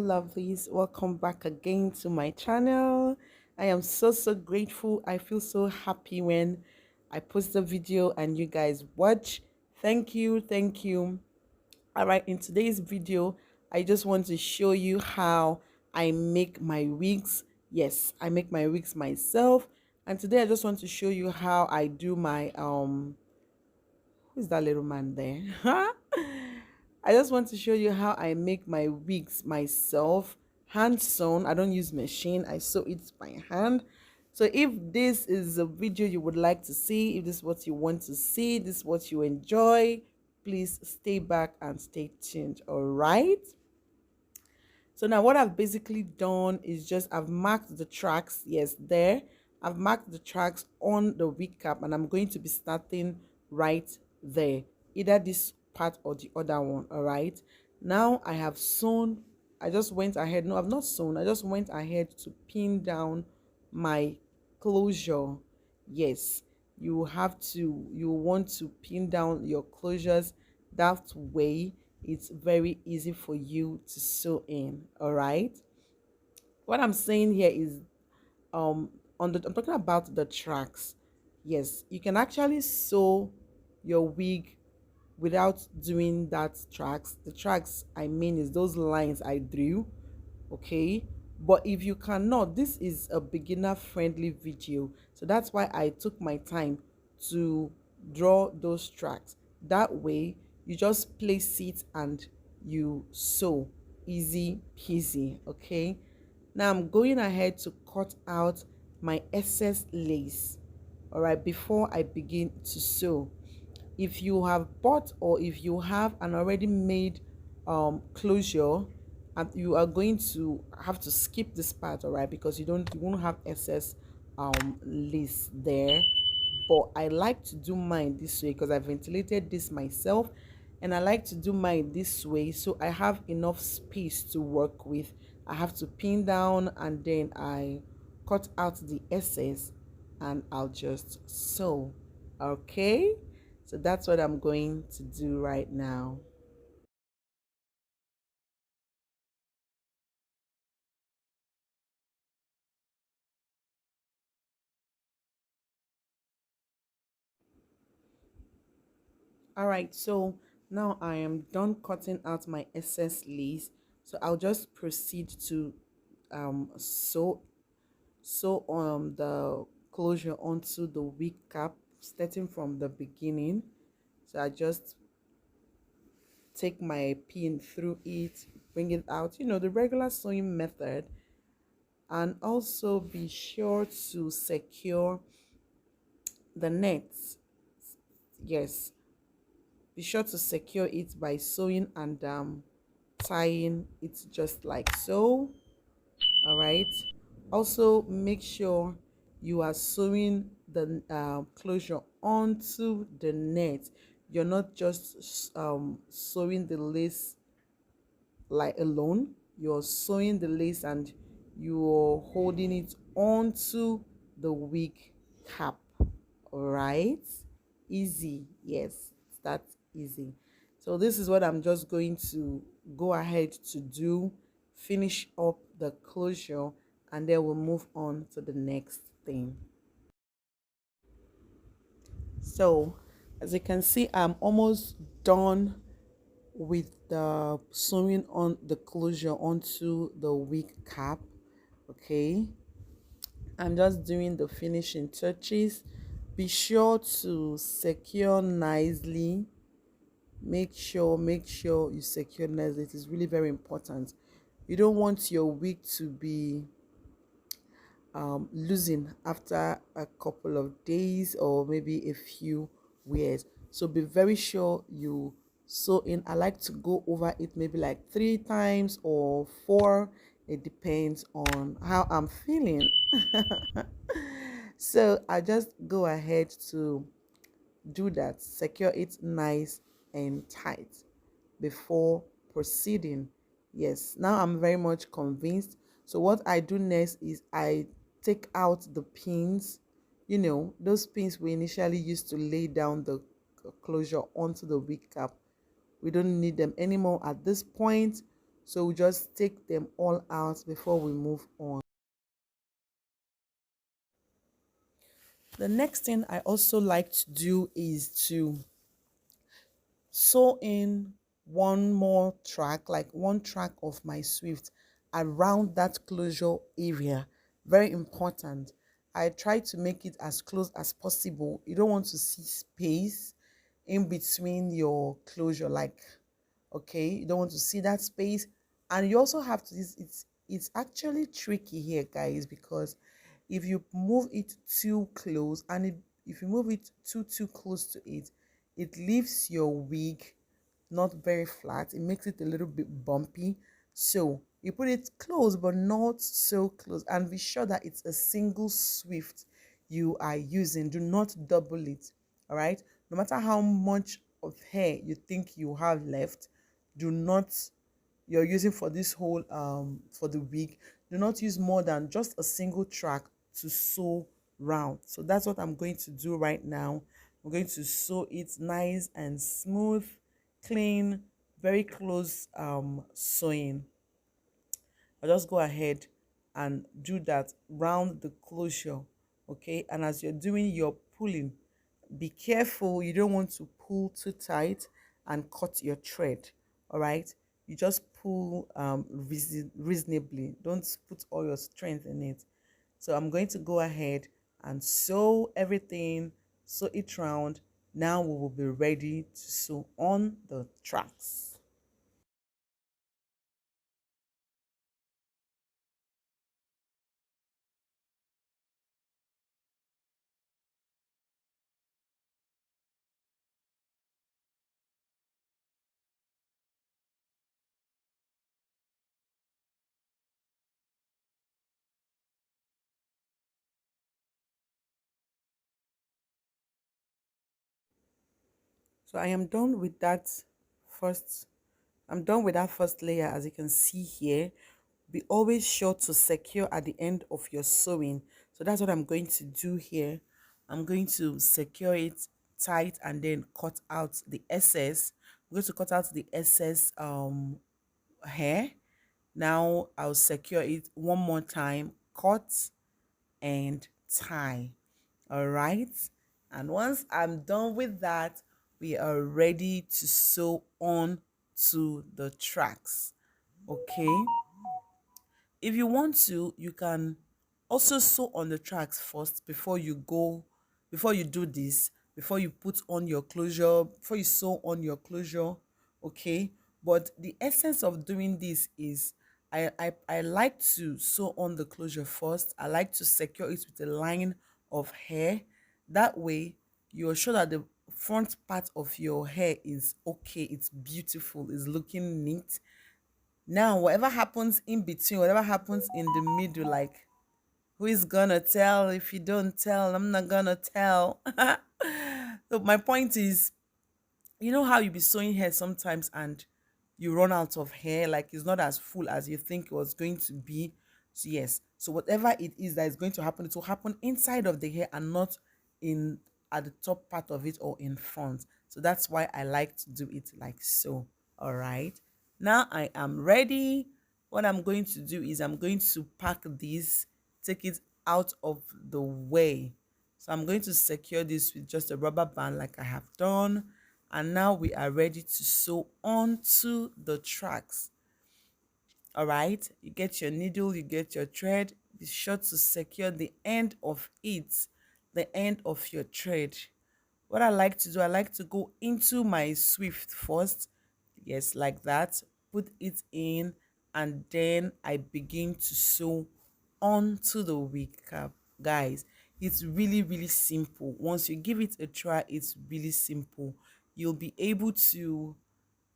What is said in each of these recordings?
lovelies, welcome back again to my channel. I am so grateful. I feel so happy when I post a video and you guys watch. Thank you. All right, in today's video I just want to show you how I make my wigs. Yes, I make my wigs myself, and today I just want to show you how I do my who's that little man there? I just want to show you how I make my wigs myself, hand sewn. I don't use machine, I sew it by hand. So if this is a video you would like to see, if this is what you want to see, this is what you enjoy, please stay back and stay tuned. All right, so now what I've basically done is just I've marked the tracks. Yes, there I've marked the tracks on the wig cap, and I'm going to be starting right there, either this part or the other one. All right, now I have sewn. I just went ahead, no, I've not sewn, I just went ahead to pin down my closure. Yes, you want to pin down your closures. That way it's very easy for you to sew in. All right, what I'm saying here is um I'm talking about the tracks. Yes, you can actually sew your wig without doing that tracks. The tracks I mean is those lines I drew. Okay, but if you cannot, this is a beginner friendly video, so that's why I took my time to draw those tracks. That way you just place it and you sew, easy peasy. Okay, now I'm going ahead to cut out my excess lace. All right, before I begin to sew, if you have bought or if you have an already made closure, and you are going to have to skip this part, all right, because you won't have excess lace there. But I like to do mine this way because I ventilated this myself, and I like to do mine this way so I have enough space to work with. I have to pin down and then I cut out the excess and I'll just sew. Okay, so that's what I'm going to do right now. All right, so now I am done cutting out my excess lace, so I'll just proceed to sew the closure onto the wig cap, starting from the beginning. So I just take my pin through it, bring it out, the regular sewing method, and also be sure to secure the net. Yes, be sure to secure it by sewing and tying it just like so. All right, also make sure you are sewing the closure onto the net. You're not just sewing the lace like alone, you're sewing the lace and you're holding it onto the wig cap. All right, easy. Yes, it's that easy. So this is what I'm just going to go ahead to do, finish up the closure, and then we'll move on to the next thing. So as you can see, I'm almost done with the sewing on the closure onto the wig cap. Okay, I'm just doing the finishing touches. Be sure to secure nicely. Make sure you secure nicely. It is really very important. You don't want your wig to be losing after a couple of days or maybe a few wears. So be very sure you sew in. I like to go over it maybe like 3 times or 4. It depends on how I'm feeling. So I just go ahead to do that, secure it nice and tight before proceeding. Yes, now I'm very much convinced. So what I do next is I take out the pins, those pins we initially used to lay down the closure onto the wig cap. We don't need them anymore at this point. So we just take them all out before we move on. The next thing I also like to do is to sew in one more track, like one track of my swift around that closure area. Very important. I try to make it as close as possible. You don't want to see space in between your closure, like, okay, you don't want to see that space. And you also have to, it's actually tricky here, guys, because if you move it too close, and if you move it too close to it, it leaves your wig not very flat. It makes it a little bit bumpy. So you put it close but not so close, and be sure that it's a single swift you are using. Do not double it. All right, no matter how much of hair you think you have left, do not, you're using for this whole for the wig, do not use more than just a single track to sew round. So that's what I'm going to do right now. I'm going to sew it nice and smooth, clean, very close sewing. I'll just go ahead and do that round the closure. Okay, and as you're doing your pulling, be careful, you don't want to pull too tight and cut your thread. All right, you just pull reasonably, don't put all your strength in it. So I'm going to go ahead and sew everything, sew it round. Now we will be ready to sew on the tracks. So I am done with that first, I'm done with that first layer. As you can see here, be always sure to secure at the end of your sewing. So that's what I'm going to do here. I'm going to secure it tight and then cut out the excess. I'm going to cut out the excess hair. Now I'll secure it one more time, cut and tie. All right, and once I'm done with that, we are ready to sew on to the tracks. Okay, if you want to, you can also sew on the tracks first before you go, before you do this, before you put on your closure, before you sew on your closure. Okay, but the essence of doing this is I like to sew on the closure first. I like to secure it with a line of hair. That way you're sure that the front part of your hair is okay, it's beautiful, it's looking neat. Now, whatever happens in between, whatever happens in the middle, like, who is gonna tell? If you don't tell, I'm not gonna tell. So my point is, you know how you be sewing hair sometimes and you run out of hair, like it's not as full as you think it was going to be. So yes, so whatever it is that is going to happen, it will happen inside of the hair and not in at the top part of it or in front. So that's why I like to do it like so. All right, now I am ready. What I'm going to do is I'm going to pack this, take it out of the way. So I'm going to secure this with just a rubber band like I have done. And now we are ready to sew onto the tracks. All right, you get your needle, you get your thread. Be sure to secure the end of it, the end of your thread. What I like to do, I like to go into my swift first. Yes, like that. Put it in, and then I begin to sew onto the wig cap. Guys, it's really simple. Once you give it a try, it's really simple. You'll be able to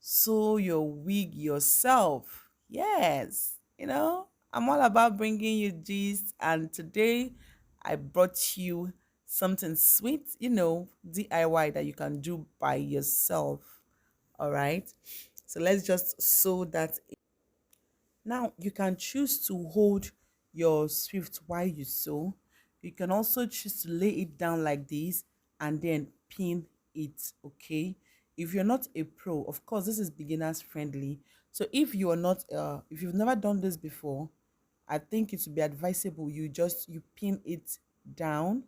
sew your wig yourself. Yes, I'm all about bringing you gist, and today I brought you something sweet, DIY that you can do by yourself. All right, so let's just sew that. Now you can choose to hold your swift while you sew. You can also choose to lay it down like this and then pin it. Okay, if you're not a pro, of course, this is beginners friendly. So if you are not, if you've never done this before, I think it would be advisable you pin it down,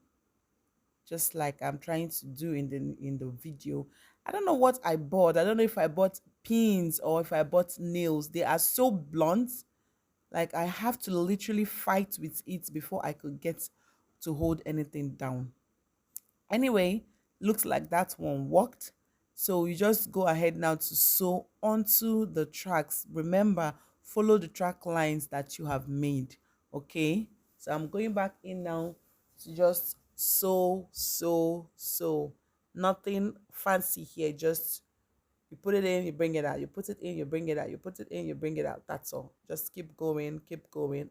just like I'm trying to do in the video. I don't know what I bought. I don't know if I bought pins or if I bought nails. They are so blunt. Like I have to literally fight with it before I could get to hold anything down. Anyway, looks like that one worked. So you just go ahead now to sew onto the tracks. Remember, follow the track lines that you have made. Okay. So I'm going back in now to just sew. Nothing fancy here. Just you put it in, you bring it out. You put it in, you bring it out. You put it in, you bring it out. That's all. Just keep going, and keep going.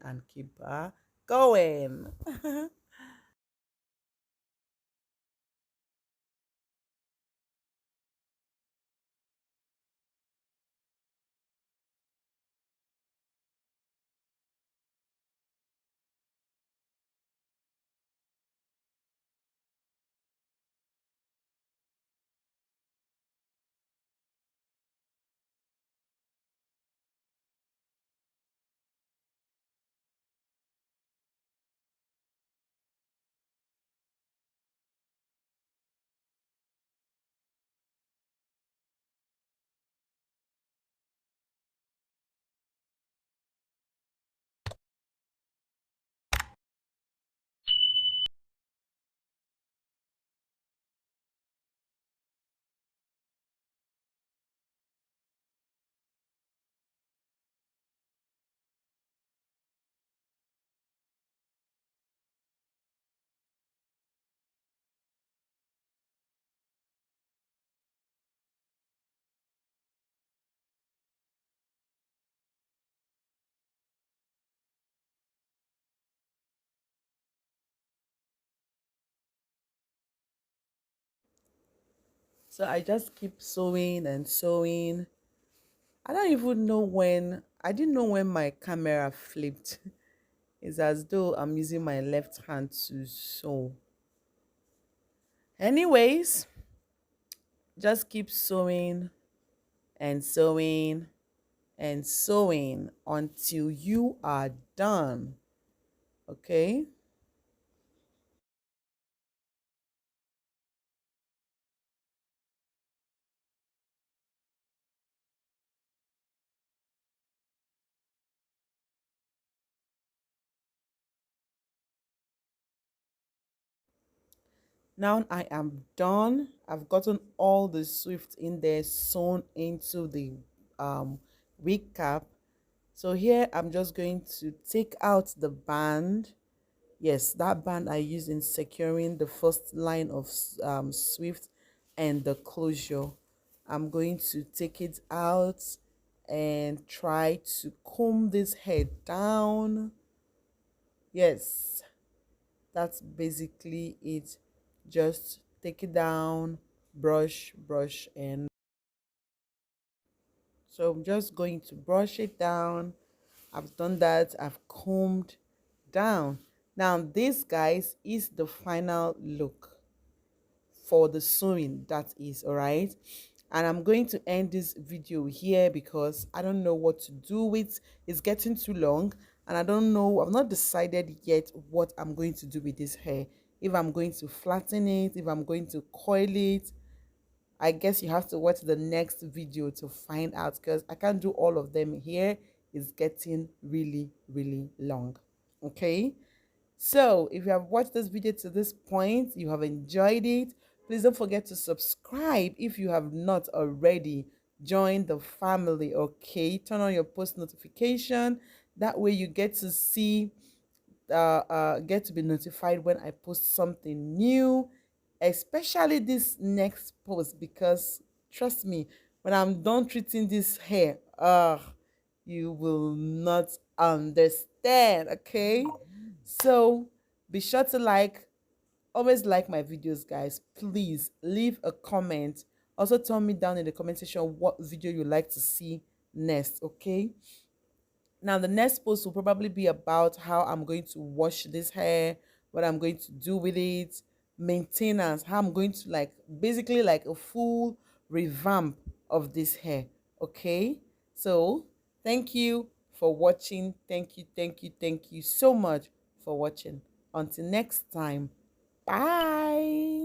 So I just keep sewing and sewing. I don't even know when, I didn't know when my camera flipped. It's as though I'm using my left hand to sew. Anyways, just keep sewing and sewing and sewing until you are done. Okay? Now I am done. I've gotten all the swift in there sewn into the um wig cap. So here I'm just going to take out the band. Yes, that band I use in securing the first line of swift and the closure. I'm going to take it out and try to comb this hair down. Yes, that's basically it. Just take it down, brush, and so I'm just going to brush it down. I've done that. I've combed down. Now this, guys, is the final look for the sewing, that is. All right, and I'm going to end this video here because I don't know what to do with. It's getting too long, and I don't know, I've not decided yet what I'm going to do with this hair. If I'm going to flatten it, if I'm going to coil it, I guess you have to watch the next video to find out, because I can't do all of them here. It's getting really long. Okay, so if you have watched this video to this point, you have enjoyed it, please don't forget to subscribe if you have not already. Join the family. Okay, turn on your post notification, that way you get to see get to be notified when I post something new, especially this next post, because trust me, when I'm done treating this hair, you will not understand. Okay, so be sure to always like my videos, guys. Please leave a comment. Also tell me down in the comment section what video you like to see next. Okay, now the next post will probably be about how I'm going to wash this hair, what I'm going to do with it, maintenance, how I'm going to, like, basically like a full revamp of this hair. Okay, so thank you for watching. Thank you so much for watching. Until next time, bye.